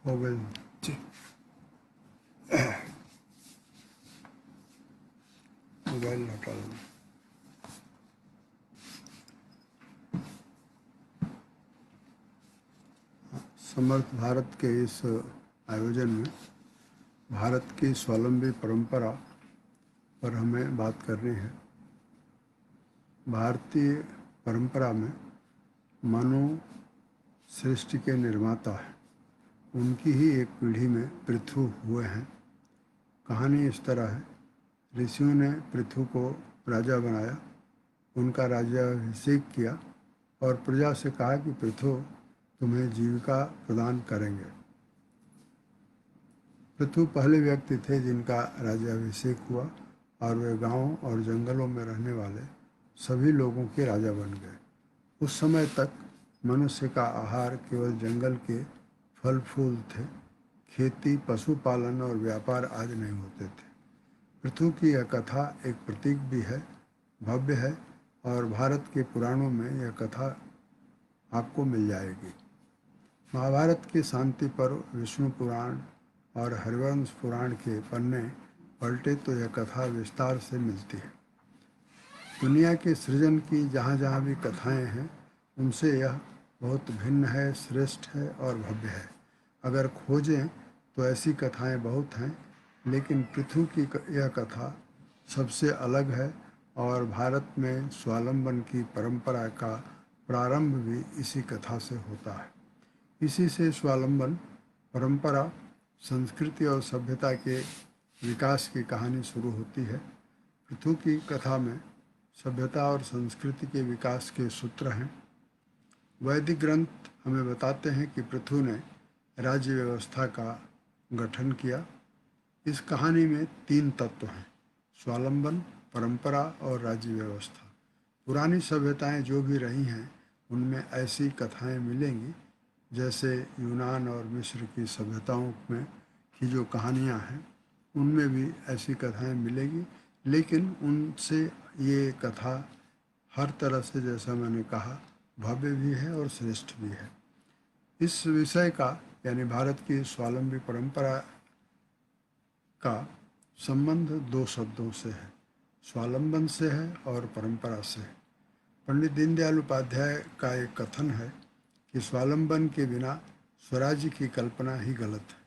हो गई जी। मोबाइल हटा दो। समर्थ भारत के इस आयोजन में भारत की स्वावलंबी परंपरा पर हमें बात करनी है। भारतीय परंपरा में मानव सृष्टि के निर्माता है, उनकी ही एक पीढ़ी में पृथु हुए हैं। कहानी इस तरह है, ऋषियों ने पृथु को राजा बनाया, उनका राज्याभिषेक किया और प्रजा से कहा कि पृथु तुम्हें जीविका प्रदान करेंगे। पृथु पहले व्यक्ति थे जिनका राज्याभिषेक हुआ और वे गांवों और जंगलों में रहने वाले सभी लोगों के राजा बन गए। उस समय तक मनुष्य का आहार केवल जंगल के फल फूल थे। खेती, पशुपालन और व्यापार आदि नहीं होते थे। पृथु की यह कथा एक प्रतीक भी है, भव्य है, और भारत के पुराणों में यह कथा आपको मिल जाएगी। महाभारत के शांति पर्व, विष्णु पुराण और हरिवंश पुराण के पन्ने पलटे तो यह कथा विस्तार से मिलती है। दुनिया के सृजन की जहाँ जहाँ भी कथाएं हैं, उनसे यह बहुत भिन्न है, श्रेष्ठ है और भव्य है। अगर खोजें तो ऐसी कथाएं बहुत हैं, लेकिन पृथु की यह कथा सबसे अलग है और भारत में स्वावलंबन की परंपरा का प्रारंभ भी इसी कथा से होता है। इसी से स्वावलंबन परंपरा, संस्कृति और सभ्यता के विकास की कहानी शुरू होती है। पृथु की कथा में सभ्यता और संस्कृति के विकास के सूत्र हैं। वैदिक ग्रंथ हमें बताते हैं कि पृथु ने राज्य व्यवस्था का गठन किया। इस कहानी में 3 तत्व हैं, स्वावलंबन, परंपरा और राज्य व्यवस्था। पुरानी सभ्यताएं जो भी रही हैं, उनमें ऐसी कथाएं मिलेंगी, जैसे यूनान और मिस्र की सभ्यताओं में की जो कहानियां हैं, उनमें भी ऐसी कथाएं मिलेगी। लेकिन उनसे ये कथा हर तरह से, जैसा मैंने कहा, भव्य भी है और श्रेष्ठ भी है। इस विषय का यानी भारत की स्वावलंबी परंपरा का संबंध 2 शब्दों से है, स्वावलंबन से है और परंपरा से है। पंडित दीनदयाल उपाध्याय का एक कथन है कि स्वावलंबन के बिना स्वराज्य की कल्पना ही गलत है।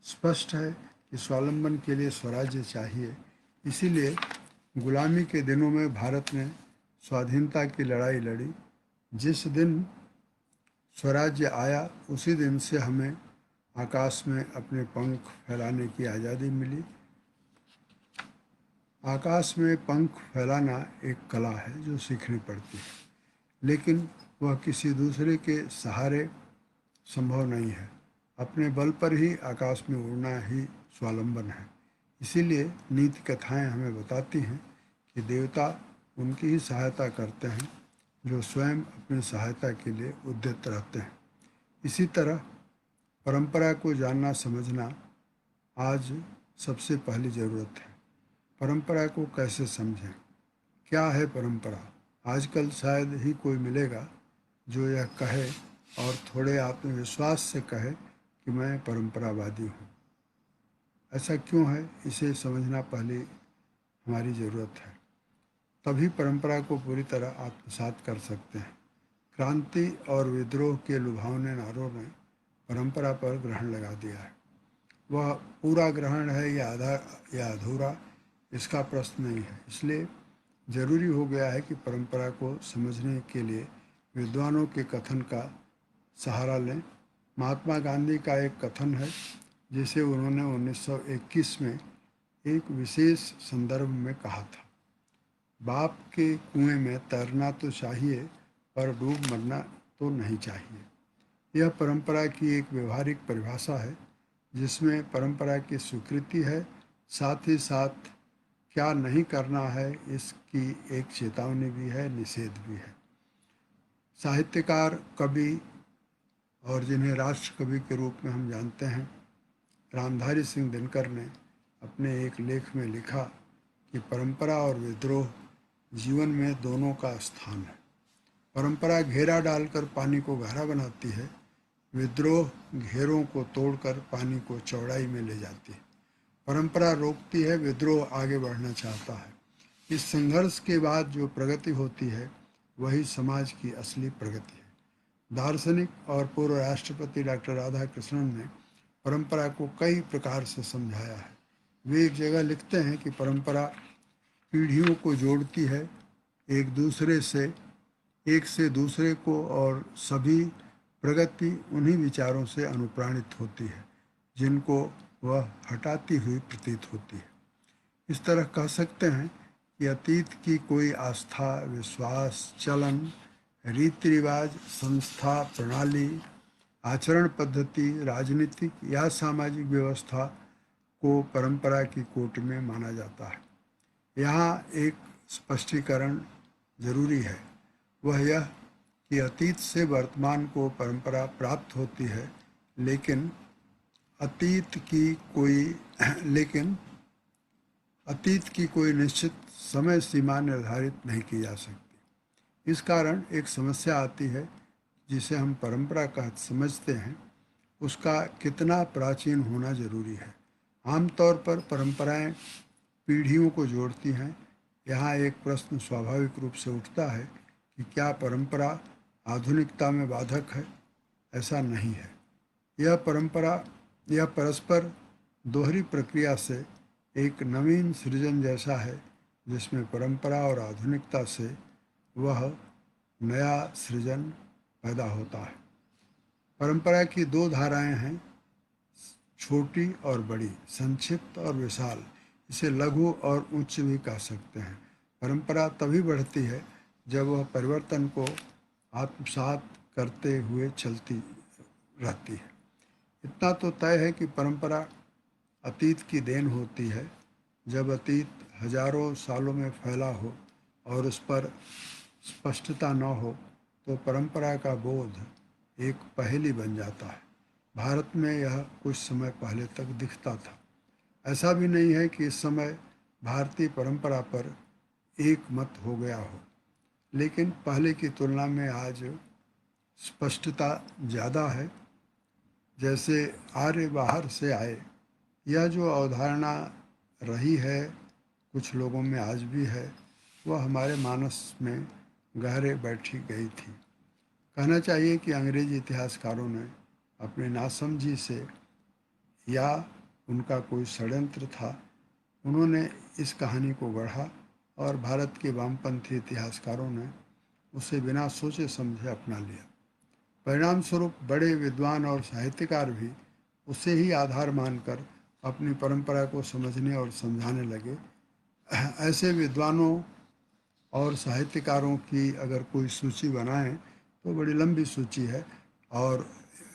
स्पष्ट है कि स्वावलंबन के लिए स्वराज्य चाहिए। इसीलिए गुलामी के दिनों में भारत ने स्वाधीनता की लड़ाई लड़ी। जिस दिन स्वराज्य आया, उसी दिन से हमें आकाश में अपने पंख फैलाने की आज़ादी मिली। आकाश में पंख फैलाना एक कला है जो सीखनी पड़ती है, लेकिन वह किसी दूसरे के सहारे संभव नहीं है। अपने बल पर ही आकाश में उड़ना ही स्वावलंबन है। इसीलिए नीति कथाएं हमें बताती हैं कि देवता उनकी ही सहायता करते हैं जो स्वयं अपनी सहायता के लिए उद्यत रहते हैं। इसी तरह परंपरा को जानना समझना आज सबसे पहली ज़रूरत है। परंपरा को कैसे समझें? क्या है परंपरा? आजकल शायद ही कोई मिलेगा जो यह कहे और थोड़े आत्मविश्वास से कहे कि मैं परंपरावादी हूँ। ऐसा क्यों है, इसे समझना पहले हमारी ज़रूरत है। तभी परंपरा को पूरी तरह आत्मसात कर सकते हैं। क्रांति और विद्रोह के लुभावने नारों ने परंपरा पर ग्रहण लगा दिया है। वह पूरा ग्रहण है या आधा या अधूरा, इसका प्रश्न नहीं है। इसलिए जरूरी हो गया है कि परंपरा को समझने के लिए विद्वानों के कथन का सहारा लें। महात्मा गांधी का एक कथन है, जिसे उन्होंने 1921 में एक विशेष संदर्भ में कहा था, बाप के कुएं में तैरना तो चाहिए, पर डूब मरना तो नहीं चाहिए। यह परंपरा की एक व्यवहारिक परिभाषा है, जिसमें परंपरा की स्वीकृति है, साथ ही साथ क्या नहीं करना है इसकी एक चेतावनी भी है, निषेध भी है। साहित्यकार, कवि और जिन्हें राष्ट्र कवि के रूप में हम जानते हैं, रामधारी सिंह दिनकर ने अपने एक लेख में लिखा कि परंपरा और विद्रोह जीवन में दोनों का स्थान है। परंपरा घेरा डालकर पानी को गहरा बनाती है, विद्रोह घेरों को तोड़कर पानी को चौड़ाई में ले जाती है। परंपरा रोकती है, विद्रोह आगे बढ़ना चाहता है। इस संघर्ष के बाद जो प्रगति होती है वही समाज की असली प्रगति है। दार्शनिक और पूर्व राष्ट्रपति डॉक्टर राधाकृष्णन ने परंपरा को कई प्रकार से समझाया है। वे एक जगह लिखते हैं कि परंपरा पीढ़ियों को जोड़ती है, एक दूसरे से एक से दूसरे को, और सभी प्रगति उन्हीं विचारों से अनुप्राणित होती है जिनको वह हटाती हुई प्रतीत होती है। इस तरह कह सकते हैं कि अतीत की कोई आस्था, विश्वास, चलन, रीति रिवाज, संस्था, प्रणाली, आचरण पद्धति, राजनीतिक या सामाजिक व्यवस्था को परंपरा की कोट में माना जाता है। यहाँ एक स्पष्टीकरण जरूरी है, वह यह कि अतीत से वर्तमान को परंपरा प्राप्त होती है, लेकिन अतीत की कोई निश्चित समय सीमा निर्धारित नहीं की जा सकती। इस कारण एक समस्या आती है जिसे हम परंपरा का समझते हैं उसका कितना प्राचीन होना जरूरी है। आमतौर पर परंपराएं पीढ़ियों को जोड़ती हैं। यहाँ एक प्रश्न स्वाभाविक रूप से उठता है कि क्या परंपरा आधुनिकता में बाधक है? ऐसा नहीं है। यह परस्पर दोहरी प्रक्रिया से एक नवीन सृजन जैसा है जिसमें परंपरा और आधुनिकता से वह नया सृजन पैदा होता है। परंपरा की दो धाराएं हैं, छोटी और बड़ी, संक्षिप्त और विशाल। इसे लघु और उच्च भी कह सकते हैं। परंपरा तभी बढ़ती है जब वह परिवर्तन को आत्मसात करते हुए चलती रहती है। इतना तो तय है कि परंपरा अतीत की देन होती है। जब अतीत हजारों सालों में फैला हो और उस पर स्पष्टता न हो तो परंपरा का बोध एक पहेली बन जाता है। भारत में यह कुछ समय पहले तक दिखता था। ऐसा भी नहीं है कि इस समय भारतीय परंपरा पर एक मत हो गया हो, लेकिन पहले की तुलना में आज स्पष्टता ज़्यादा है। जैसे आर्य बाहर से आए, यह जो अवधारणा रही है कुछ लोगों में आज भी है, वह हमारे मानस में गहरे बैठी गई थी। कहना चाहिए कि अंग्रेजी इतिहासकारों ने अपने नासमझी से या उनका कोई षड्यंत्र था, उन्होंने इस कहानी को गढ़ा और भारत के वामपंथी इतिहासकारों ने उसे बिना सोचे समझे अपना लिया। परिणाम स्वरूप बड़े विद्वान और साहित्यकार भी उसे ही आधार मानकर अपनी परंपरा को समझने और समझाने लगे। ऐसे विद्वानों और साहित्यकारों की अगर कोई सूची बनाएं तो बड़ी लंबी सूची है, और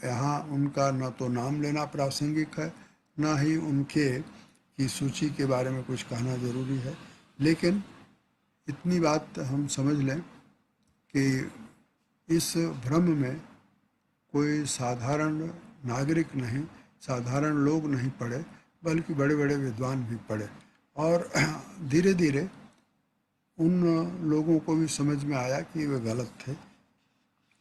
यहाँ उनका न तो नाम लेना प्रासंगिक है, न ही उनके की सूची के बारे में कुछ कहना ज़रूरी है। लेकिन इतनी बात हम समझ लें कि इस भ्रम में कोई साधारण नागरिक नहीं, साधारण लोग नहीं पड़े, बल्कि बड़े बड़े विद्वान भी पड़े, और धीरे धीरे उन लोगों को भी समझ में आया कि वे गलत थे।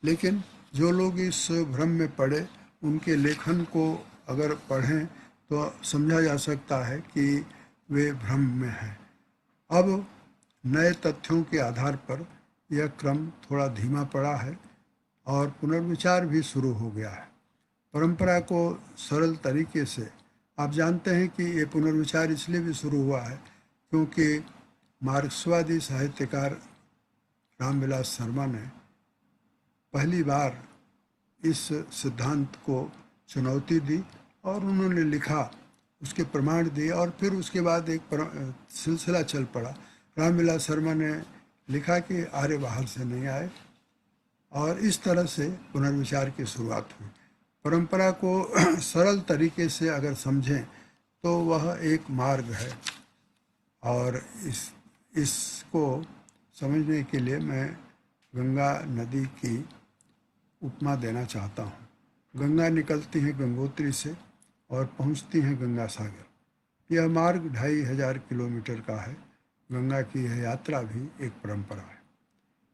लेकिन जो लोग इस भ्रम में पड़े, उनके लेखन को अगर पढ़ें तो समझा जा सकता है कि वे भ्रम में हैं। अब नए तथ्यों के आधार पर यह क्रम थोड़ा धीमा पड़ा है और पुनर्विचार भी शुरू हो गया है। परंपरा को सरल तरीके से, आप जानते हैं कि ये पुनर्विचार इसलिए भी शुरू हुआ है क्योंकि मार्क्सवादी साहित्यकार रामविलास शर्मा ने पहली बार इस सिद्धांत को चुनौती दी और उन्होंने लिखा, उसके प्रमाण दिए, और फिर उसके बाद एक सिलसिला चल पड़ा। रामविलास शर्मा ने लिखा कि आर्य बाहर से नहीं आए, और इस तरह से पुनर्विचार की शुरुआत हुई। परंपरा को सरल तरीके से अगर समझें तो वह एक मार्ग है, और इसको समझने के लिए मैं गंगा नदी की उपमा देना चाहता हूँ। गंगा निकलती है गंगोत्री से और पहुँचती हैं गंगा सागर। यह मार्ग 2500 किलोमीटर का है। गंगा की यह यात्रा भी एक परंपरा है।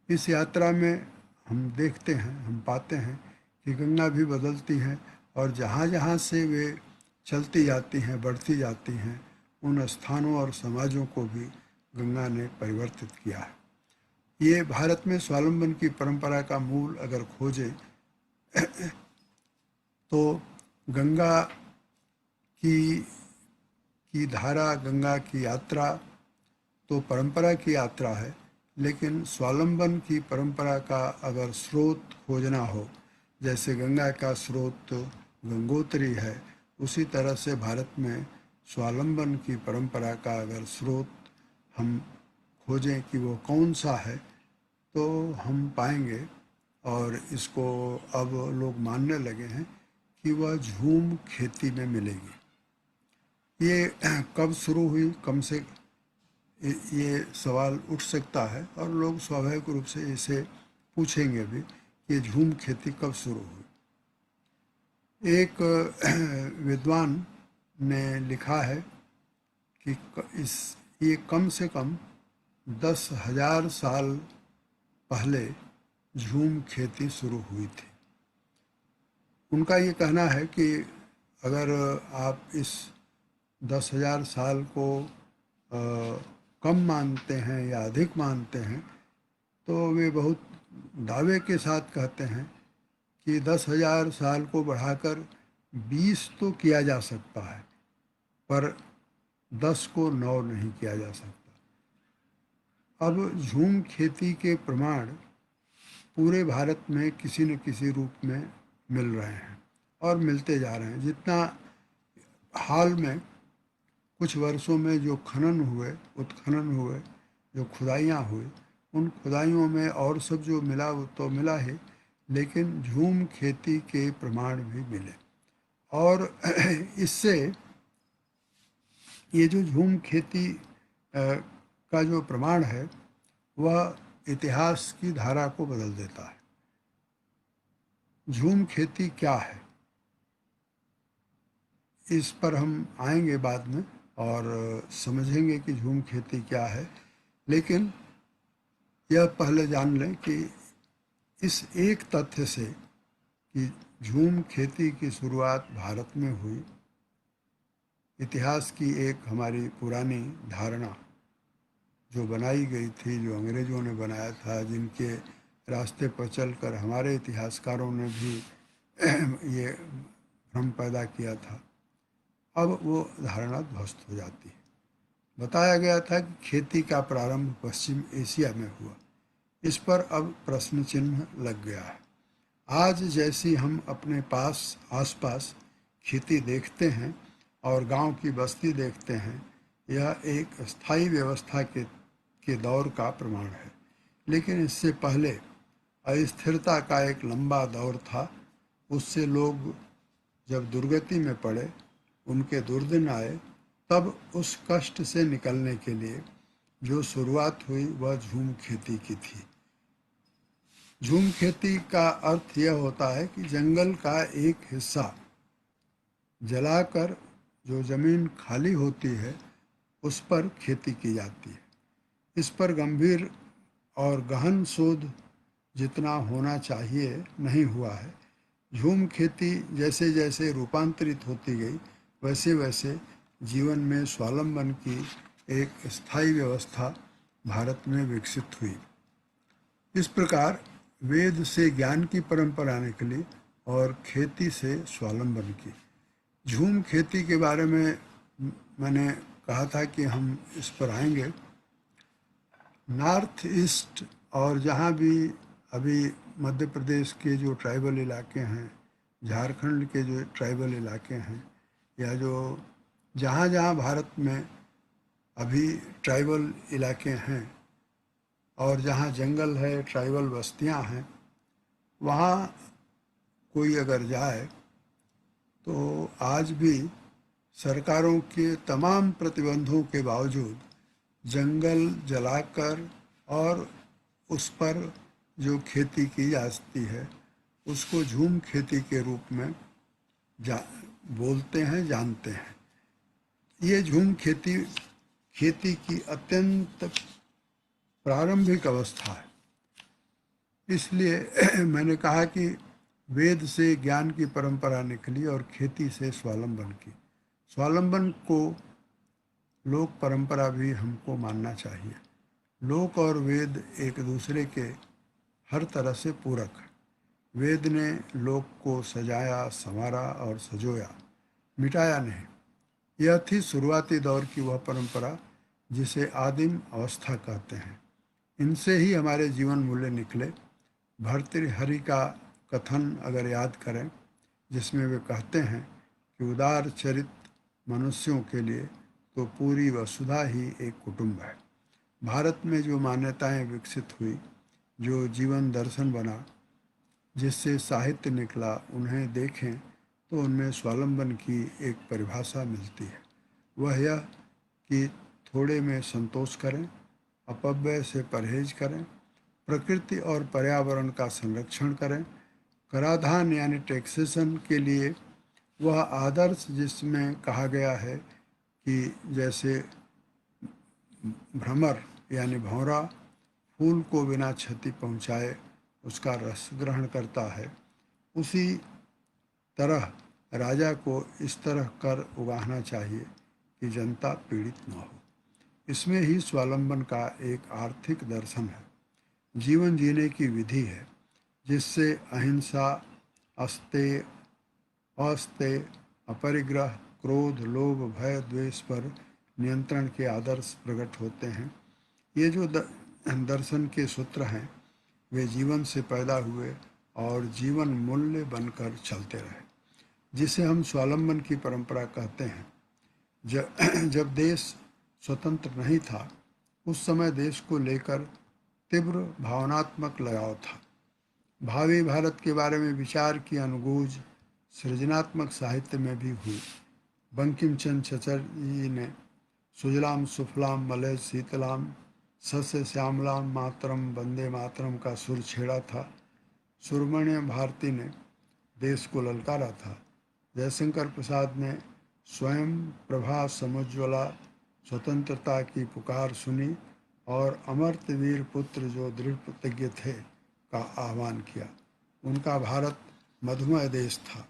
इस यात्रा में हम देखते हैं, हम पाते हैं कि गंगा भी बदलती हैं और जहाँ जहाँ से वे चलती जाती हैं, बढ़ती जाती हैं, उन स्थानों और समाजों को भी गंगा ने परिवर्तित किया है। ये भारत में स्वावलंबन की परंपरा का मूल अगर खोजे तो गंगा की धारा, गंगा की यात्रा तो परंपरा की यात्रा है, लेकिन स्वावलंबन की परंपरा का अगर स्रोत खोजना हो, जैसे गंगा का स्रोत गंगोत्री है, उसी तरह से भारत में स्वावलंबन की परंपरा का अगर स्रोत हम खोजें कि वो कौन सा है, तो हम पाएंगे, और इसको अब लोग मानने लगे हैं कि वह झूम खेती में मिलेगी। ये कब शुरू हुई, कम से ये सवाल उठ सकता है और लोग स्वाभाविक रूप से इसे पूछेंगे भी कि ये झूम खेती कब शुरू हुई। एक विद्वान ने लिखा है कि ये कम से कम 10,000 साल पहले झूम खेती शुरू हुई थी। उनका ये कहना है कि अगर आप इस 10,000 साल को कम मानते हैं या अधिक मानते हैं, तो वे बहुत दावे के साथ कहते हैं कि 10,000 साल को बढ़ाकर 20 तो किया जा सकता है, पर 10 को 9 नहीं किया जा सकता। अब झूम खेती के प्रमाण पूरे भारत में किसी न किसी रूप में मिल रहे हैं और मिलते जा रहे हैं। जितना हाल में कुछ वर्षों में जो खनन हुए, उत्खनन हुए, जो खुदाइयाँ हुई, उन खुदाइयों में और सब जो मिला वो तो मिला ही, लेकिन झूम खेती के प्रमाण भी मिले। और इससे ये जो झूम खेती का जो प्रमाण है, वह इतिहास की धारा को बदल देता है। झूम खेती क्या है, इस पर हम आएंगे बाद में और समझेंगे कि झूम खेती क्या है। लेकिन यह पहले जान लें कि इस एक तथ्य से कि झूम खेती की शुरुआत भारत में हुई, इतिहास की एक हमारी पुरानी धारणा जो बनाई गई थी, जो अंग्रेज़ों ने बनाया था, जिनके रास्ते पर चलकर हमारे इतिहासकारों ने भी ये भ्रम पैदा किया था, अब वो धारणा ध्वस्त हो जाती है। बताया गया था कि खेती का प्रारंभ पश्चिम एशिया में हुआ, इस पर अब प्रश्न चिन्ह लग गया है। आज जैसी हम अपने पास आसपास खेती देखते हैं और गांव की बस्ती देखते हैं, यह एक स्थायी व्यवस्था के दौर का प्रमाण है। लेकिन इससे पहले अस्थिरता का एक लंबा दौर था। उससे लोग जब दुर्गति में पड़े, उनके दुर्दिन आए, तब उस कष्ट से निकलने के लिए जो शुरुआत हुई वह झूम खेती की थी। झूम खेती का अर्थ यह होता है कि जंगल का एक हिस्सा जलाकर जो ज़मीन खाली होती है उस पर खेती की जाती है। इस पर गंभीर और गहन शोध जितना होना चाहिए नहीं हुआ है। झूम खेती जैसे जैसे रूपांतरित होती गई, वैसे वैसे जीवन में स्वावलंबन की एक स्थायी व्यवस्था भारत में विकसित हुई। इस प्रकार वेद से ज्ञान की परंपरा निकली और खेती से स्वावलंबन की। झूम खेती के बारे में मैंने कहा था कि हम इस पर आएंगे। नॉर्थ ईस्ट और जहाँ भी अभी मध्य प्रदेश के जो ट्राइबल इलाके हैं, झारखंड के जो ट्राइबल इलाके हैं, या जो जहाँ जहाँ भारत में अभी ट्राइबल इलाके हैं और जहाँ जंगल है, ट्राइबल बस्तियाँ हैं, वहाँ कोई अगर जाए तो आज भी सरकारों के तमाम प्रतिबंधों के बावजूद जंगल जलाकर और उस पर जो खेती की जाती है उसको झूम खेती के रूप में बोलते हैं, जानते हैं। ये झूम खेती की अत्यंत प्रारंभिक अवस्था है। इसलिए मैंने कहा कि वेद से ज्ञान की परंपरा निकली और खेती से स्वावलंबन की। स्वावलंबन को लोक परंपरा भी हमको मानना चाहिए। लोक और वेद एक दूसरे के हर तरह से पूरक है। वेद ने लोक को सजाया, संवारा और सजोया, मिटाया नहीं। यह थी शुरुआती दौर की वह परंपरा जिसे आदिम अवस्था कहते हैं। इनसे ही हमारे जीवन मूल्य निकले। भर्तृहरि का कथन अगर याद करें, जिसमें वे कहते हैं कि उदार चरित मनुष्यों के लिए तो पूरी वसुधा ही एक कुटुंब है। भारत में जो मान्यताएं विकसित हुई, जो जीवन दर्शन बना, जिससे साहित्य निकला, उन्हें देखें तो उनमें स्वावलंबन की एक परिभाषा मिलती है। वह यह कि थोड़े में संतोष करें, अपव्यय से परहेज करें, प्रकृति और पर्यावरण का संरक्षण करें। कराधान यानी टैक्सेशन के लिए वह आदर्श जिसमें कहा गया है कि जैसे भ्रमर यानी भौरा फूल को बिना क्षति पहुँचाए उसका रस ग्रहण करता है, उसी तरह राजा को इस तरह कर उगाहना चाहिए कि जनता पीड़ित न हो। इसमें ही स्वावलंबन का एक आर्थिक दर्शन है, जीवन जीने की विधि है, जिससे अहिंसा, अस्तेय, अस्तेय, अपरिग्रह, क्रोध, लोभ, भय, द्वेष पर नियंत्रण के आदर्श प्रकट होते हैं। ये जो दर्शन के सूत्र हैं, वे जीवन से पैदा हुए और जीवन मूल्य बनकर चलते रहे, जिसे हम स्वावलंबन की परंपरा कहते हैं। जब देश स्वतंत्र नहीं था, उस समय देश को लेकर तीव्र भावनात्मक लगाव था। भावी भारत के बारे में विचार की अनुगूंज सृजनात्मक साहित्य में भी हुई। बंकिम चंद्र चटर्जी ने सुजलाम सुफलाम मलय शीतलाम सस्य श्यामलाम मातरम वंदे मातरम का सुर छेड़ा था। सुब्रमण्य भारती ने देश को ललकारा था। जयशंकर प्रसाद ने स्वयं प्रभा समुज्ज्वला स्वतंत्रता की पुकार सुनी और अमर्त्यवीर पुत्र जो दृढ़ प्रतिज्ञ थे का आह्वान किया। उनका भारत मधुमय देश था।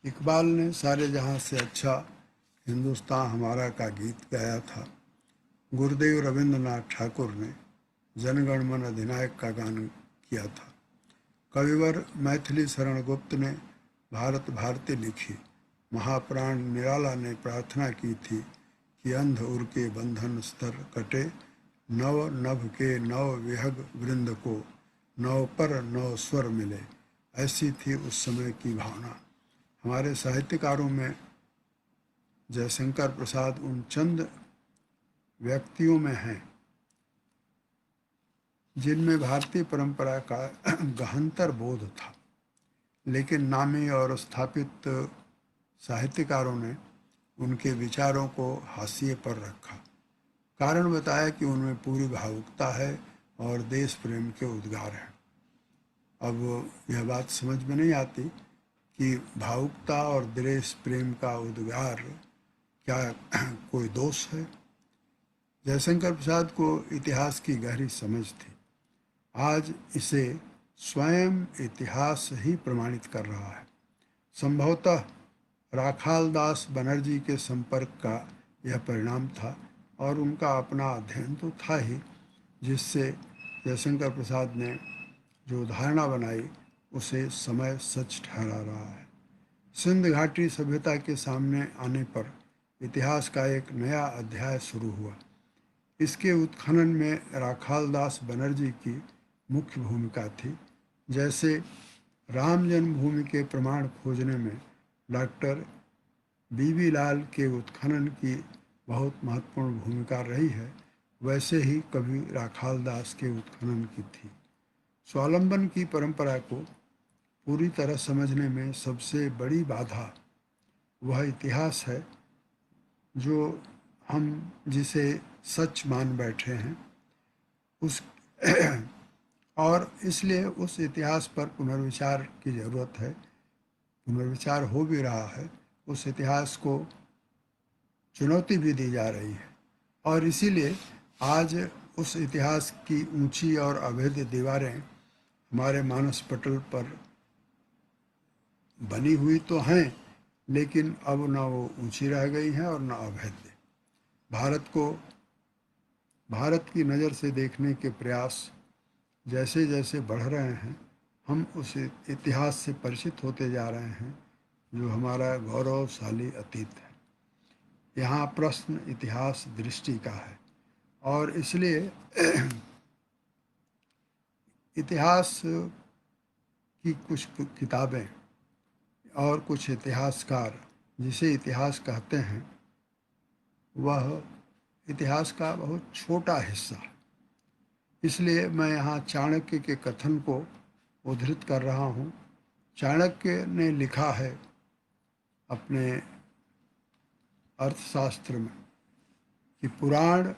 इकबाल ने सारे जहां से अच्छा हिंदुस्तान हमारा का गीत गाया था। गुरुदेव रविंद्रनाथ ठाकुर ने जनगण मन अधिनायक का गान किया था। कविवर मैथिली शरण गुप्त ने भारत भारती लिखी। महाप्राण निराला ने प्रार्थना की थी कि अंध उर के बंधन स्तर कटे, नव नभ के नव विहग वृंद को नव पर नव स्वर मिले। ऐसी थी उस समय की भावना। हमारे साहित्यकारों में जयशंकर प्रसाद उन चंद व्यक्तियों में हैं जिनमें भारतीय परंपरा का गहनतर बोध था, लेकिन नामी और स्थापित साहित्यकारों ने उनके विचारों को हाशिए पर रखा। कारण बताया कि उनमें पूरी भावुकता है और देश प्रेम के उद्गार हैं। अब यह बात समझ में नहीं आती कि भावुकता और देश प्रेम का उद्गार क्या कोई दोष है। जयशंकर प्रसाद को इतिहास की गहरी समझ थी। आज इसे स्वयं इतिहास ही प्रमाणित कर रहा है। संभवतः राखाल दास बनर्जी के संपर्क का यह परिणाम था और उनका अपना अध्ययन तो था ही, जिससे जयशंकर प्रसाद ने जो धारणा बनाई उसे समय सच ठहरा रहा है। सिंध घाटी सभ्यता के सामने आने पर इतिहास का एक नया अध्याय शुरू हुआ। इसके उत्खनन में राखाल दास बनर्जी की मुख्य भूमिका थी। जैसे राम जन्मभूमि के प्रमाण खोजने में डॉक्टर बीबी लाल के उत्खनन की बहुत महत्वपूर्ण भूमिका रही है, वैसे ही कवि राखाल दास के उत्खनन की थी। स्वावलंबन की परंपरा को पूरी तरह समझने में सबसे बड़ी बाधा वह इतिहास है जो हम जिसे सच मान बैठे हैं उस और इसलिए उस इतिहास पर पुनर्विचार की ज़रूरत है। पुनर्विचार हो भी रहा है। उस इतिहास को चुनौती भी दी जा रही है और इसीलिए आज उस इतिहास की ऊंची और अभेद्य दीवारें हमारे मानस पटल पर बनी हुई तो हैं, लेकिन अब न वो ऊंची रह गई हैं और न अभेद्य। भारत की नज़र से देखने के प्रयास जैसे जैसे बढ़ रहे हैं, हम उस इतिहास से परिचित होते जा रहे हैं जो हमारा गौरवशाली अतीत है। यहाँ प्रश्न इतिहास दृष्टि का है, और इसलिए इतिहास की कुछ किताबें और कुछ इतिहासकार जिसे इतिहास कहते हैं, वह इतिहास का बहुत छोटा हिस्सा है। इसलिए मैं यहाँ चाणक्य के कथन को उद्धृत कर रहा हूँ। चाणक्य ने लिखा है अपने अर्थशास्त्र में कि पुराण,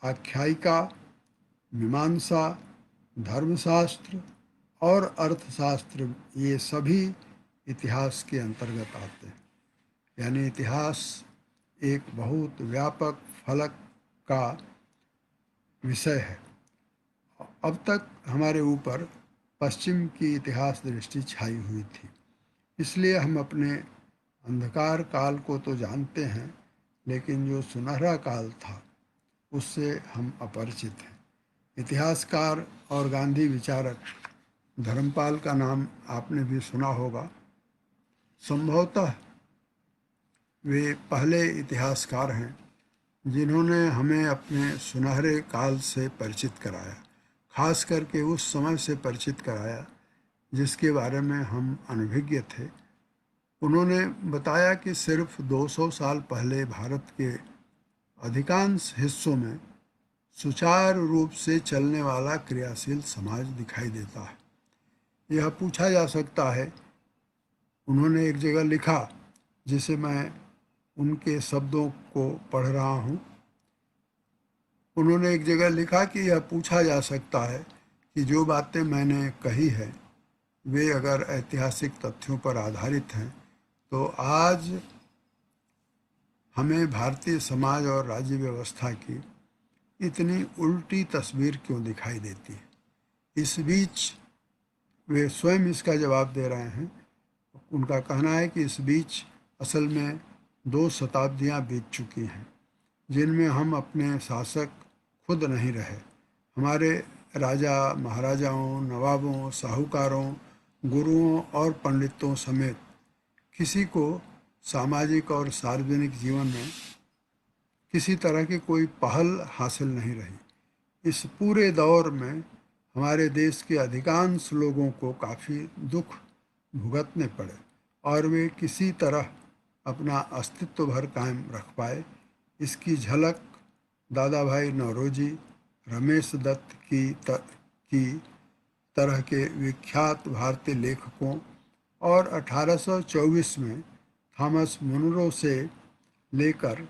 आख्यायिका, मीमांसा, धर्मशास्त्र और अर्थशास्त्र ये सभी इतिहास के अंतर्गत आते हैं। यानी इतिहास एक बहुत व्यापक फलक का विषय है। अब तक हमारे ऊपर पश्चिम की इतिहास दृष्टि छाई हुई थी, इसलिए हम अपने अंधकार काल को तो जानते हैं, लेकिन जो सुनहरा काल था उससे हम अपरिचित हैं। इतिहासकार और गांधी विचारक धर्मपाल का नाम आपने भी सुना होगा। संभवतः वे पहले इतिहासकार हैं जिन्होंने हमें अपने सुनहरे काल से परिचित कराया, खास करके उस समय से परिचित कराया जिसके बारे में हम अनभिज्ञ थे। उन्होंने बताया कि सिर्फ 200 साल पहले भारत के अधिकांश हिस्सों में सुचारू रूप से चलने वाला क्रियाशील समाज दिखाई देता है। यह पूछा जा सकता है, उन्होंने एक जगह लिखा जिसे मैं उनके शब्दों को पढ़ रहा हूँ। उन्होंने एक जगह लिखा कि यह पूछा जा सकता है कि जो बातें मैंने कही है वे अगर ऐतिहासिक तथ्यों पर आधारित हैं तो आज हमें भारतीय समाज और राज्य व्यवस्था की इतनी उल्टी तस्वीर क्यों दिखाई देती है। इस बीच वे स्वयं इसका जवाब दे रहे हैं। उनका कहना है कि इस बीच असल में 2 शताब्दियां बीत चुकी हैं जिनमें हम अपने शासक खुद नहीं रहे। हमारे राजा महाराजाओं, नवाबों, साहूकारों, गुरुओं और पंडितों समेत किसी को सामाजिक और सार्वजनिक जीवन में किसी तरह की कोई पहल हासिल नहीं रही। इस पूरे दौर में हमारे देश के अधिकांश लोगों को काफ़ी दुख भुगतने पड़े और वे किसी तरह अपना अस्तित्व भर कायम रख पाए। इसकी झलक दादा भाई नौरोजी, रमेश दत्त की तरह के विख्यात भारतीय लेखकों और 1824 में थॉमस मुनरो से लेकर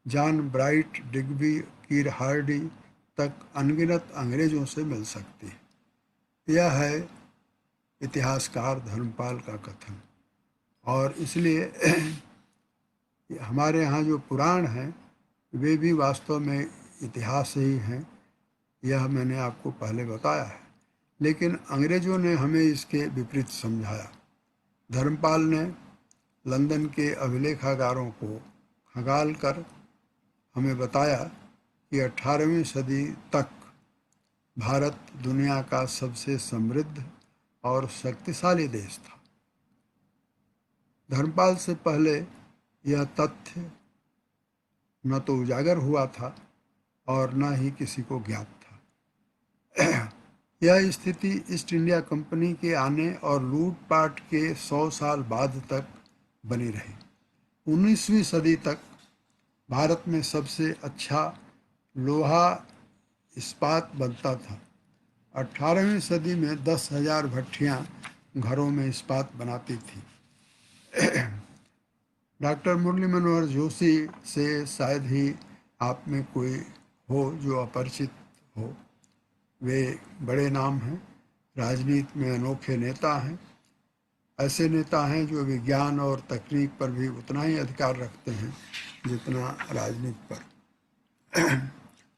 जॉन ब्राइट, डिग्बी, कीर हार्डी तक अनगिनत अंग्रेजों से मिल सकती है। यह है इतिहासकार धर्मपाल का कथन। और इसलिए हमारे यहाँ जो पुराण हैं वे भी वास्तव में इतिहास ही हैं, यह मैंने आपको पहले बताया है, लेकिन अंग्रेज़ों ने हमें इसके विपरीत समझाया। धर्मपाल ने लंदन के अभिलेखागारों को खंगाल कर हमें बताया कि 18वीं सदी तक भारत दुनिया का सबसे समृद्ध और शक्तिशाली देश था। धर्मपाल से पहले यह तथ्य न तो उजागर हुआ था और न ही किसी को ज्ञात था। यह स्थिति ईस्ट इंडिया कंपनी के आने और लूटपाट के 100 साल बाद तक बनी रही। 19वीं सदी तक भारत में सबसे अच्छा लोहा इस्पात बनता था। 18वीं सदी में 10,000 भट्ठियाँ घरों में इस्पात बनाती थी। डॉक्टर मुरली मनोहर जोशी से शायद ही आप में कोई हो जो अपरिचित हो। वे बड़े नाम हैं, राजनीति में अनोखे नेता हैं। ऐसे नेता हैं जो विज्ञान और तकनीक पर भी उतना ही अधिकार रखते हैं जितना राजनीति पर।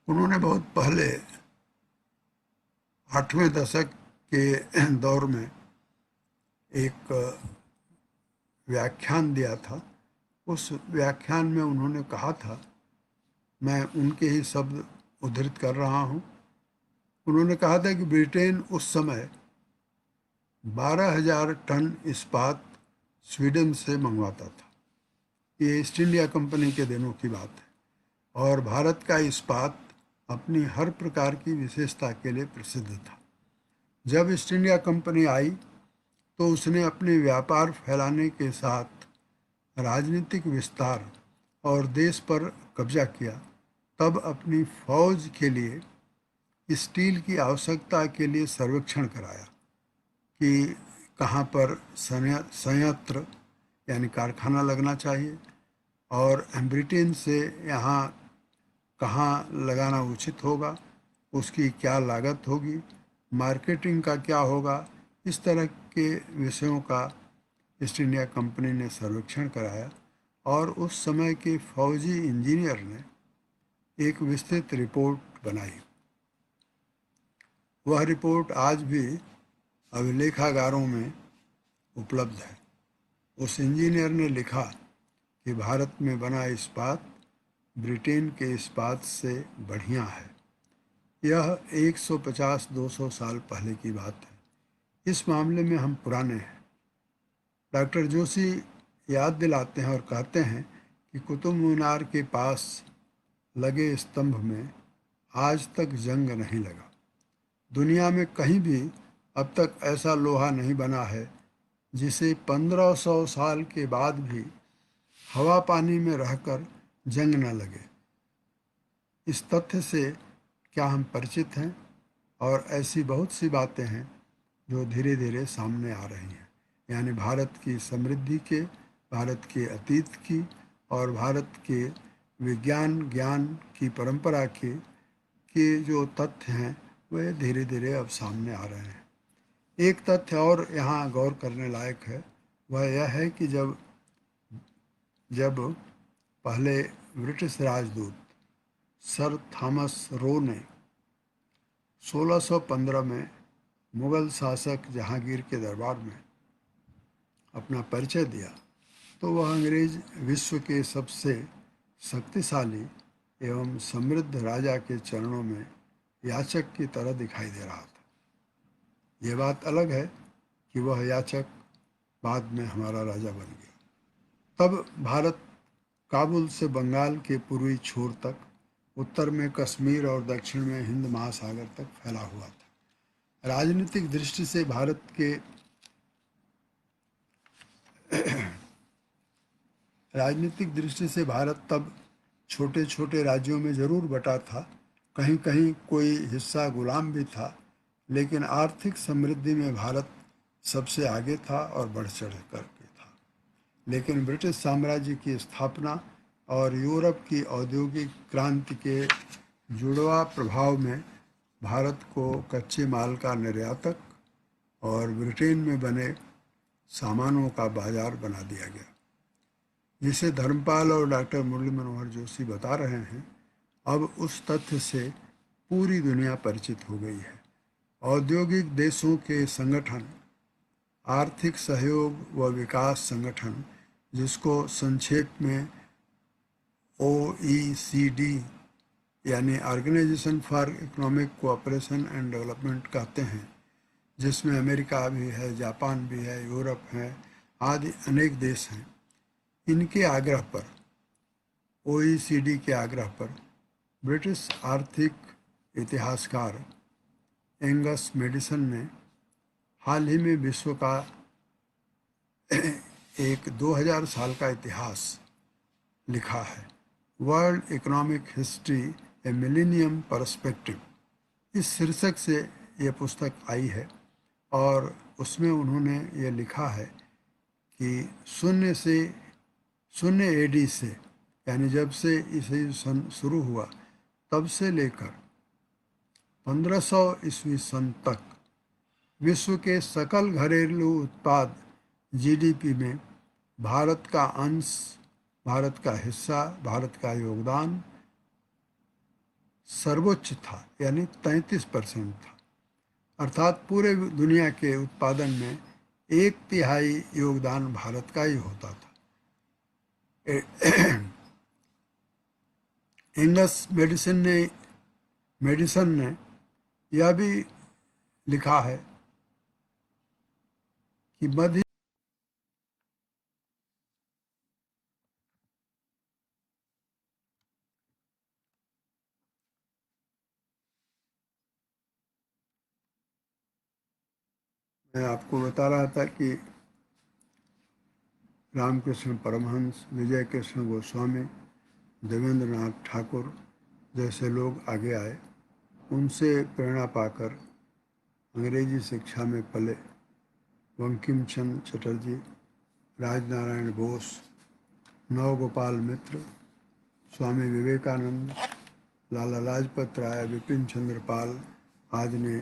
उन्होंने बहुत पहले 8वें दशक के दौर में एक व्याख्यान दिया था। उस व्याख्यान में उन्होंने कहा था, मैं उनके ही शब्द उद्धृत कर रहा हूँ, उन्होंने कहा था कि ब्रिटेन उस समय 12,000 टन इस्पात स्वीडन से मंगवाता था। ये ईस्ट इंडिया कंपनी के दिनों की बात है। और भारत का इस्पात अपनी हर प्रकार की विशेषता के लिए प्रसिद्ध था। जब ईस्ट इंडिया कंपनी आई तो उसने अपने व्यापार फैलाने के साथ राजनीतिक विस्तार और देश पर कब्जा किया। तब अपनी फौज के लिए स्टील की आवश्यकता के लिए सर्वेक्षण कराया कि कहाँ पर संयंत्र यानी कारखाना लगना चाहिए और ब्रिटेन से यहाँ कहाँ लगाना उचित होगा, उसकी क्या लागत होगी, मार्केटिंग का क्या होगा। इस तरह के विषयों का ईस्ट इंडिया कंपनी ने सर्वेक्षण कराया और उस समय के फौजी इंजीनियर ने एक विस्तृत रिपोर्ट बनाई। वह रिपोर्ट आज भी अभिलेखागारों में उपलब्ध है। उस इंजीनियर ने लिखा कि भारत में बना इस्पात ब्रिटेन के इस्पात से बढ़िया है। यह 150-200 साल पहले की बात है। इस मामले में हम पुराने हैं। डॉक्टर जोशी याद दिलाते हैं और कहते हैं कि कुतुब मीनार के पास लगे स्तंभ में आज तक जंग नहीं लगा। दुनिया में कहीं भी अब तक ऐसा लोहा नहीं बना है जिसे 1500 साल के बाद भी हवा पानी में रहकर जंग न लगे। इस तथ्य से क्या हम परिचित हैं? और ऐसी बहुत सी बातें हैं जो धीरे धीरे सामने आ रही हैं, यानी भारत की समृद्धि के, भारत के अतीत की और भारत के विज्ञान ज्ञान की परंपरा के जो तथ्य हैं वे धीरे धीरे अब सामने आ रहे हैं। एक तथ्य और यहाँ गौर करने लायक है, वह यह है कि जब पहले ब्रिटिश राजदूत सर थॉमस रो ने 1615 में मुग़ल शासक जहांगीर के दरबार में अपना परिचय दिया तो वह अंग्रेज विश्व के सबसे शक्तिशाली एवं समृद्ध राजा के चरणों में याचक की तरह दिखाई दे रहा था। ये बात अलग है कि वह याचक बाद में हमारा राजा बन गया। तब भारत काबुल से बंगाल के पूर्वी छोर तक, उत्तर में कश्मीर और दक्षिण में हिंद महासागर तक फैला हुआ था। राजनीतिक दृष्टि से भारत तब छोटे छोटे राज्यों में जरूर बटा था। कहीं कहीं कोई हिस्सा गुलाम भी था, लेकिन आर्थिक समृद्धि में भारत सबसे आगे था और बढ़ चढ़ करके था। लेकिन ब्रिटिश साम्राज्य की स्थापना और यूरोप की औद्योगिक क्रांति के जुड़वा प्रभाव में भारत को कच्चे माल का निर्यातक और ब्रिटेन में बने सामानों का बाजार बना दिया गया, जिसे धर्मपाल और डॉक्टर मुरली मनोहर जोशी बता रहे हैं। अब उस तथ्य से पूरी दुनिया परिचित हो गई है। औद्योगिक देशों के संगठन, आर्थिक सहयोग व विकास संगठन, जिसको संक्षेप में OECD यानी organisation for economic cooperation and development कहते हैं, जिसमें अमेरिका भी है, जापान भी है, यूरोप है, आदि अनेक देश हैं। इनके आग्रह पर, OECD के आग्रह पर, ब्रिटिश आर्थिक इतिहासकार एंगस मेडिसन ने हाल ही में विश्व का एक 2000 साल का इतिहास लिखा है, world economic history a millennium perspective. इस शीर्षक से यह पुस्तक आई है और उसमें उन्होंने ये लिखा है कि शून्य AD से, यानी जब से ईसाई सन शुरू हुआ तब से लेकर 1500 ईस्वी सन तक विश्व के सकल घरेलू उत्पाद GDP में भारत का अंश, भारत का हिस्सा, भारत का योगदान सर्वोच्च था, यानी 33% था। अर्थात पूरे दुनिया के उत्पादन में 1/3 योगदान भारत का ही होता था। इंगस मेडिसन ने यह भी लिखा है कि मध्य मैं आपको बता रहा था कि रामकृष्ण परमहंस, विजय कृष्ण गोस्वामी, देवेंद्र नाथ ठाकुर जैसे लोग आगे आए। उनसे प्रेरणा पाकर अंग्रेजी शिक्षा में पले बंकिम चंद्र चटर्जी, राजनारायण बोस, नवगोपाल मित्र, स्वामी विवेकानंद, लाला लाजपत राय, विपिन चंद्र पाल आदि ने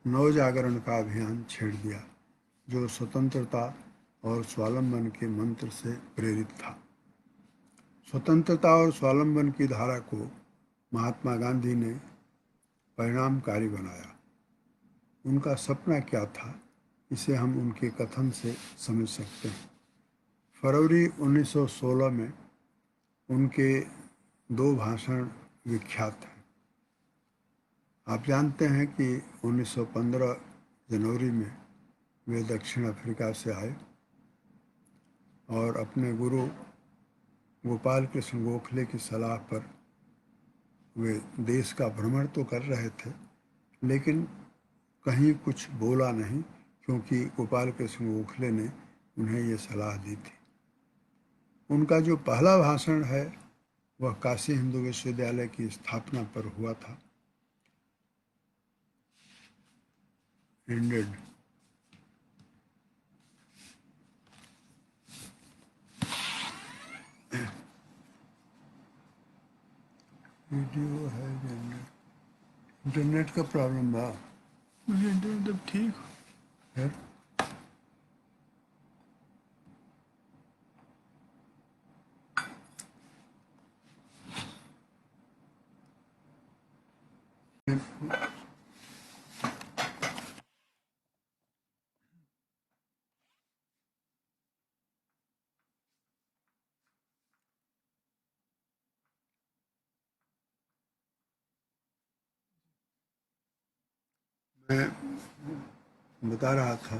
नवजागरण का अभियान छेड़ दिया, जो स्वतंत्रता और स्वावलंबन के मंत्र से प्रेरित था। स्वतंत्रता और स्वावलंबन की धारा को महात्मा गांधी ने परिणामकारी बनाया। उनका सपना क्या था, इसे हम उनके कथन से समझ सकते हैं। फरवरी 1916 में उनके 2 भाषण विख्यात हैं। आप जानते हैं कि 1915 जनवरी में वे दक्षिण अफ्रीका से आए और अपने गुरु गोपाल कृष्ण गोखले की सलाह पर वे देश का भ्रमण तो कर रहे थे, लेकिन कहीं कुछ बोला नहीं, क्योंकि गोपाल कृष्ण गोखले ने उन्हें ये सलाह दी थी। उनका जो पहला भाषण है वह काशी हिंदू विश्वविद्यालय की स्थापना पर हुआ था। एंडेड वीडियो है, इंटरनेट का प्रॉब्लम बा। मुझे इंटरनेट तब ठीक है। मैं बता रहा था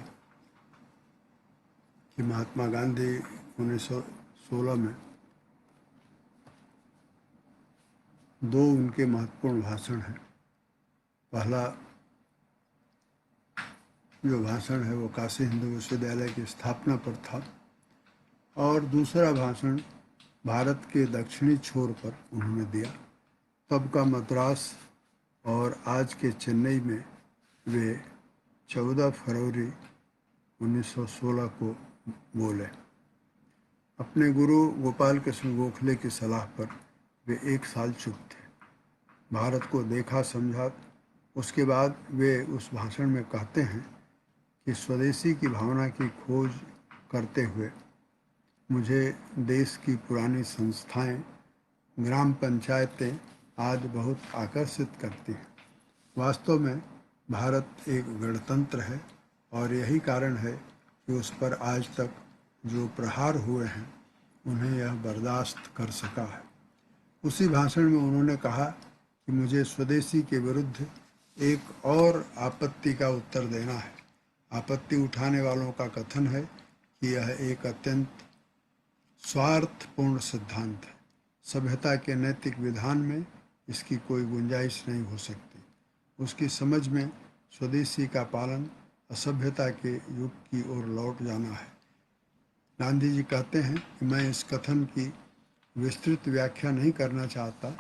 कि महात्मा गांधी 1916 में 2 उनके महत्वपूर्ण भाषण हैं। पहला जो भाषण है वो काशी हिंदू विश्वविद्यालय की स्थापना पर था, और दूसरा भाषण भारत के दक्षिणी छोर पर उन्होंने दिया। तब का मद्रास और आज के चेन्नई में वे 14 फरवरी 1916 को बोले। अपने गुरु गोपाल कृष्ण गोखले की सलाह पर वे 1 साल चुप थे, भारत को देखा समझा। उसके बाद वे उस भाषण में कहते हैं कि स्वदेशी की भावना की खोज करते हुए मुझे देश की पुरानी संस्थाएं, ग्राम पंचायतें आदि बहुत आकर्षित करती हैं। वास्तव में भारत एक गणतंत्र है, और यही कारण है कि उस पर आज तक जो प्रहार हुए हैं उन्हें यह बर्दाश्त कर सका है। उसी भाषण में उन्होंने कहा कि मुझे स्वदेशी के विरुद्ध एक और आपत्ति का उत्तर देना है। आपत्ति उठाने वालों का कथन है कि यह एक अत्यंत स्वार्थपूर्ण सिद्धांत है। सभ्यता के नैतिक विधान में इसकी कोई गुंजाइश नहीं हो सकती। उसकी समझ में स्वदेशी का पालन असभ्यता के युग की ओर लौट जाना है। गांधी जी कहते हैं कि मैं इस कथन की विस्तृत व्याख्या नहीं करना चाहता।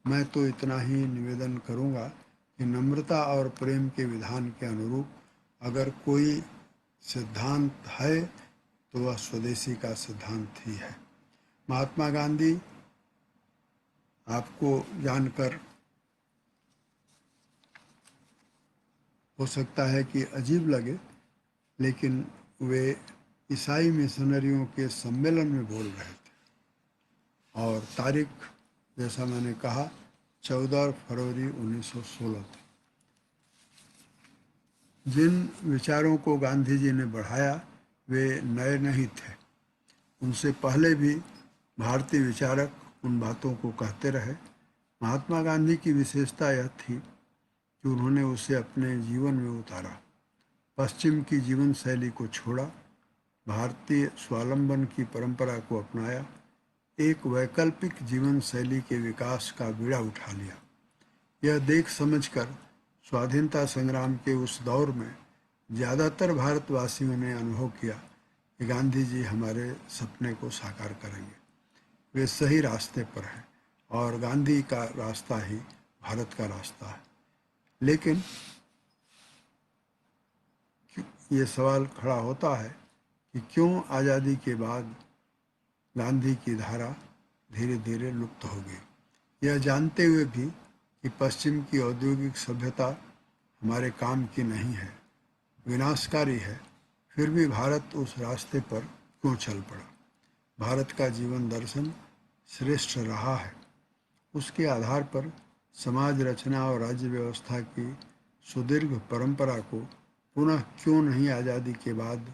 मैं तो इतना ही निवेदन करूंगा कि नम्रता और प्रेम के विधान के अनुरूप अगर कोई सिद्धांत है तो वह स्वदेशी का सिद्धांत ही है। महात्मा गांधी आपको जानकर हो सकता है कि अजीब लगे, लेकिन वे ईसाई मिशनरियों के सम्मेलन में बोल रहे थे, और तारीख जैसा मैंने कहा 14 फरवरी 1916 थी। जिन विचारों को गांधी जी ने बढ़ाया वे नए नहीं थे। उनसे पहले भी भारतीय विचारक उन बातों को कहते रहे। महात्मा गांधी की विशेषता यह थी कि उन्होंने उसे अपने जीवन में उतारा, पश्चिम की जीवन शैली को छोड़ा, भारतीय स्वावलंबन की परंपरा को अपनाया, एक वैकल्पिक जीवन शैली के विकास का बीड़ा उठा लिया। यह देख समझकर स्वाधीनता संग्राम के उस दौर में ज़्यादातर भारतवासियों ने अनुभव किया कि गांधी जी हमारे सपने को साकार करेंगे। वे सही रास्ते पर हैं और गांधी का रास्ता ही भारत का रास्ता है। लेकिन ये सवाल खड़ा होता है कि क्यों आज़ादी के बाद गांधी की धारा धीरे धीरे लुप्त हो गई। यह जानते हुए भी कि पश्चिम की औद्योगिक सभ्यता हमारे काम की नहीं है, विनाशकारी है, फिर भी भारत उस रास्ते पर क्यों चल पड़ा। भारत का जीवन दर्शन श्रेष्ठ रहा है। उसके आधार पर समाज रचना और राज्य व्यवस्था की सुदीर्घ परंपरा को पुनः क्यों नहीं आज़ादी के बाद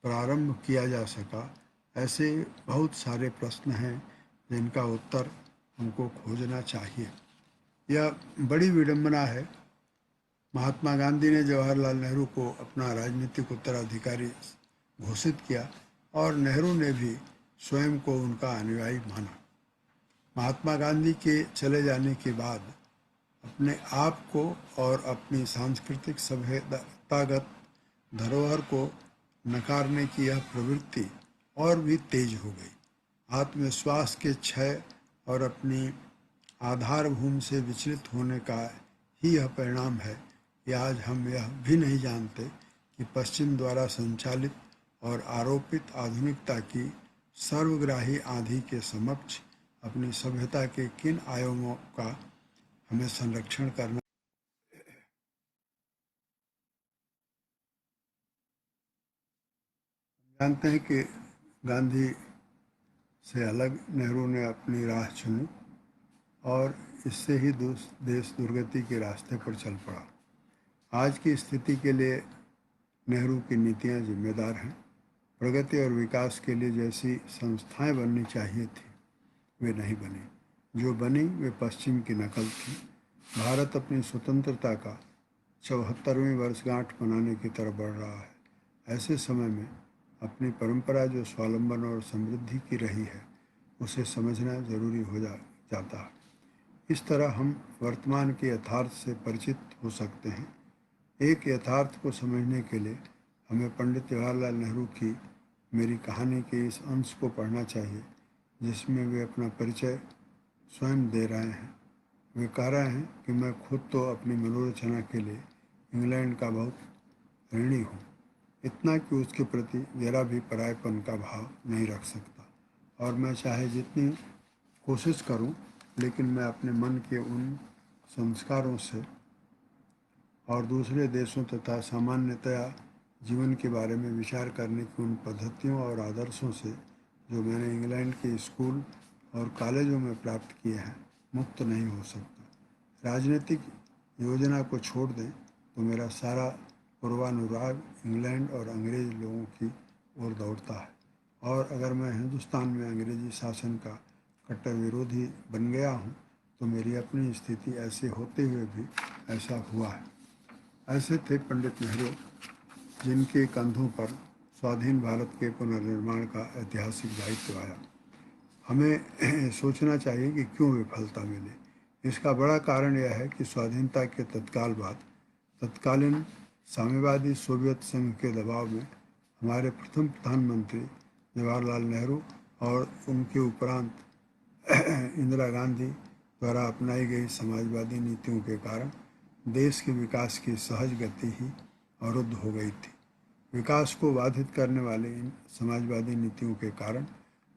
प्रारंभ किया जा सका। ऐसे बहुत सारे प्रश्न हैं जिनका उत्तर हमको खोजना चाहिए। यह बड़ी विडंबना है। महात्मा गांधी ने जवाहरलाल नेहरू को अपना राजनीतिक उत्तराधिकारी घोषित किया और नेहरू ने भी स्वयं को उनका अनुयायी माना। महात्मा गांधी के चले जाने के बाद अपने आप को और अपनी सांस्कृतिक सभ्यतागत धरोहर को नकारने की यह प्रवृत्ति और भी तेज हो गई। आत्मविश्वास के क्षय और अपनी आधारभूमि से विचलित होने का ही यह परिणाम है कि आज हम यह भी नहीं जानते कि पश्चिम द्वारा संचालित और आरोपित आधुनिकता की सर्वग्राही आंधी के समक्ष अपनी सभ्यता के किन आयामों का हमें संरक्षण करना। जानते हैं कि गांधी से अलग नेहरू ने अपनी राह चुनी और इससे ही देश दुर्गति के रास्ते पर चल पड़ा। आज की स्थिति के लिए नेहरू की नीतियां जिम्मेदार हैं। प्रगति और विकास के लिए जैसी संस्थाएं बननी चाहिए थी वे नहीं बनी। जो बनी वे पश्चिम की नकल थी। भारत अपनी स्वतंत्रता का 74वीं वर्षगांठ मनाने की तरफ बढ़ रहा है। ऐसे समय में अपनी परंपरा जो स्वावलंबन और समृद्धि की रही है उसे समझना जरूरी हो जाता है। इस तरह हम वर्तमान के यथार्थ से परिचित हो सकते हैं। एक यथार्थ को समझने के लिए हमें पंडित जवाहरलाल नेहरू की मेरी कहानी के इस अंश को पढ़ना चाहिए जिसमें वे अपना परिचय स्वयं दे रहे हैं। वे कह रहे हैं कि मैं खुद तो अपनी मनोरचना के लिए इंग्लैंड का बहुत ऋणी हूँ, इतना कि उसके प्रति जरा भी परायपन का भाव नहीं रख सकता, और मैं चाहे जितनी कोशिश करूं, लेकिन मैं अपने मन के उन संस्कारों से और दूसरे देशों तथा सामान्यतया जीवन के बारे में विचार करने की उन पद्धतियों और आदर्शों से जो मैंने इंग्लैंड के स्कूल और कॉलेजों में प्राप्त किए हैं मुक्त नहीं हो सकता। राजनीतिक योजना को छोड़ दें तो मेरा सारा पूर्वानुराग इंग्लैंड और अंग्रेज लोगों की ओर दौड़ता है, और अगर मैं हिंदुस्तान में अंग्रेजी शासन का कट्टर विरोधी बन गया हूँ तो मेरी अपनी स्थिति ऐसे होते हुए भी ऐसा हुआ है। ऐसे थे पंडित नेहरू जिनके कंधों पर स्वाधीन भारत के पुनर्निर्माण का ऐतिहासिक दायित्व आया। हमें सोचना चाहिए कि क्यों विफलता मिली। इसका बड़ा कारण यह है कि स्वाधीनता के तत्काल बाद तत्कालीन साम्यवादी सोवियत संघ के दबाव में हमारे प्रथम प्रधानमंत्री जवाहरलाल नेहरू और उनके उपरांत इंदिरा गांधी द्वारा अपनाई गई समाजवादी नीतियों के कारण देश के विकास की सहज गति ही अवरुद्ध हो गई थी। विकास को बाधित करने वाले इन समाजवादी नीतियों के कारण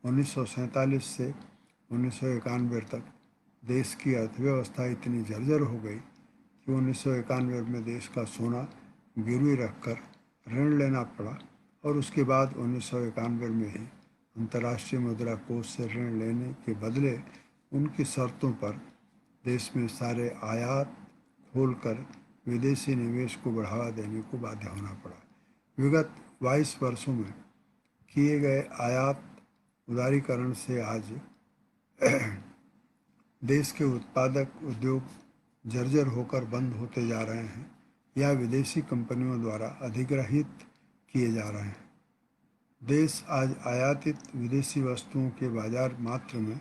1947 से 1991 तक देश की अर्थव्यवस्था इतनी जर्जर हो गई कि 1991 में देश का सोना गिरवी रखकर ऋण लेना पड़ा, और उसके बाद 1991 में ही अंतर्राष्ट्रीय मुद्रा कोष से ऋण लेने के बदले उनकी शर्तों पर देश में सारे आयात खोलकर विदेशी निवेश को बढ़ावा देने को बाध्य होना पड़ा। विगत 22 वर्षों में किए गए आयात उदारीकरण से आज देश के उत्पादक उद्योग जर्जर होकर बंद होते जा रहे हैं या विदेशी कंपनियों द्वारा अधिग्रहित किए जा रहे हैं। देश आज आयातित विदेशी वस्तुओं के बाजार मात्र में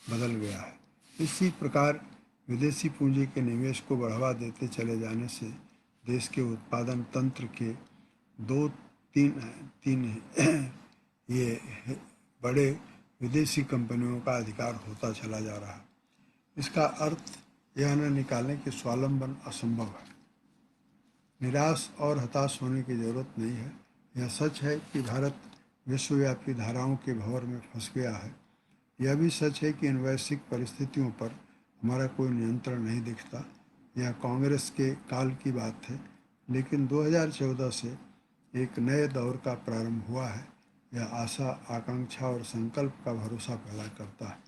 बदल गया है। इसी प्रकार विदेशी पूंजी के निवेश को बढ़ावा देते चले जाने से देश के उत्पादन तंत्र के दो तीन तीन ये बड़े विदेशी कंपनियों का अधिकार होता चला जा रहा है। इसका अर्थ यह न निकालें कि स्वावलंबन असंभव है। निराश और हताश होने की जरूरत नहीं है। यह सच है कि भारत विश्वव्यापी धाराओं के भंवर में फंस गया है। यह भी सच है कि इन वैश्विक परिस्थितियों पर हमारा कोई नियंत्रण नहीं दिखता। यह कांग्रेस के काल की बात है, लेकिन 2014 से एक नए दौर का प्रारंभ हुआ है। यह आशा, आकांक्षा और संकल्प का भरोसा पैदा करता है।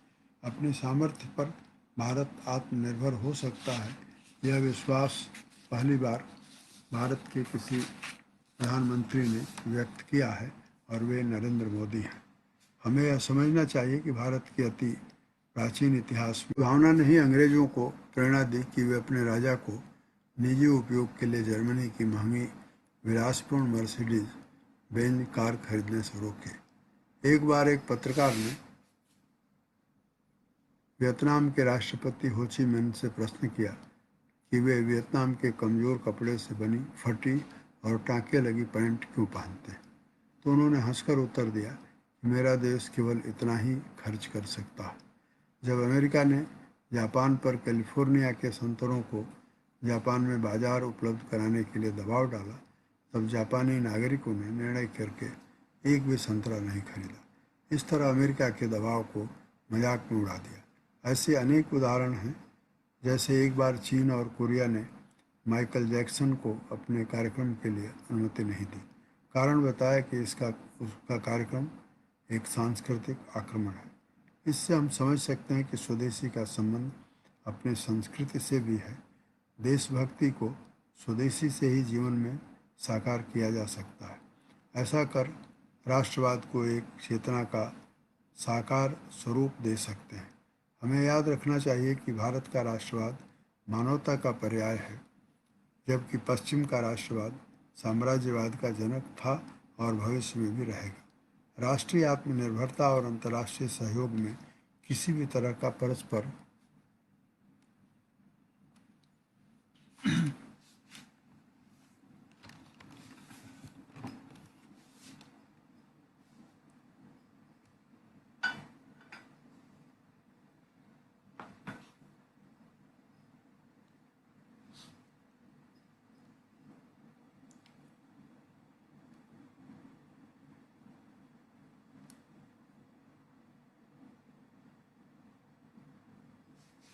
अपनी सामर्थ्य पर भारत आत्मनिर्भर हो सकता है, यह विश्वास पहली बार भारत के किसी प्रधानमंत्री ने व्यक्त किया है और वे नरेंद्र मोदी हैं। हमें यह समझना चाहिए कि भारत के अति प्राचीन इतिहास में भावना ने ही अंग्रेजों को प्रेरणा दी कि वे अपने राजा को निजी उपयोग के लिए जर्मनी की महंगी विलासपूर्ण मर्सिडीज बेंज कार खरीदने से रोके। एक बार एक पत्रकार ने वियतनाम के राष्ट्रपति हो ची मिन्ह से प्रश्न किया कि वे वियतनाम के कमज़ोर कपड़े से बनी फटी और टाँके लगी पैंट क्यों पहनते हैं, तो उन्होंने हंसकर उत्तर दिया कि मेरा देश केवल इतना ही खर्च कर सकता है। जब अमेरिका ने जापान पर कैलिफोर्निया के संतरों को जापान में बाजार उपलब्ध कराने के लिए दबाव डाला, तब जापानी नागरिकों ने निर्णय करके एक भी संतरा नहीं खरीदा। इस तरह अमेरिका के दबाव को मजाक में उड़ा दिया। ऐसे अनेक उदाहरण हैं। जैसे एक बार चीन और कोरिया ने माइकल जैक्सन को अपने कार्यक्रम के लिए अनुमति नहीं दी। कारण बताया कि उसका कार्यक्रम एक सांस्कृतिक आक्रमण है। इससे हम समझ सकते हैं कि स्वदेशी का संबंध अपने संस्कृति से भी है। देशभक्ति को स्वदेशी से ही जीवन में साकार किया जा सकता है। ऐसा कर राष्ट्रवाद को एक चेतना का साकार स्वरूप दे सकते हैं। हमें याद रखना चाहिए कि भारत का राष्ट्रवाद मानवता का पर्याय है, जबकि पश्चिम का राष्ट्रवाद साम्राज्यवाद का जनक था और भविष्य में भी रहेगा। राष्ट्रीय आत्मनिर्भरता और अंतर्राष्ट्रीय सहयोग में किसी भी तरह का परस्पर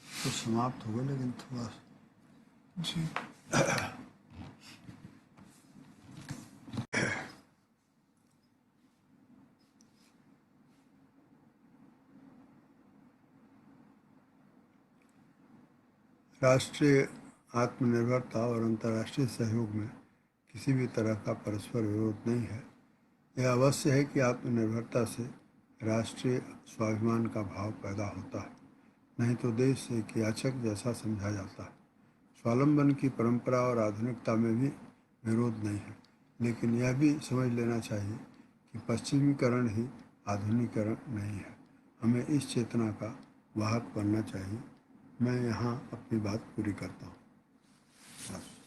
तो समाप्त हो गया, लेकिन थोड़ा जी राष्ट्रीय आत्मनिर्भरता और अंतर्राष्ट्रीय सहयोग में किसी भी तरह का परस्पर विरोध नहीं है। यह अवश्य है कि आत्मनिर्भरता से राष्ट्रीय स्वाभिमान का भाव पैदा होता है, नहीं तो देश एक याचक जैसा समझा जाता है। स्वावलंबन की परंपरा और आधुनिकता में भी विरोध नहीं है, लेकिन यह भी समझ लेना चाहिए कि पश्चिमीकरण ही आधुनिकीकरण नहीं है। हमें इस चेतना का वाहक बनना चाहिए। मैं यहाँ अपनी बात पूरी करता हूँ। बस।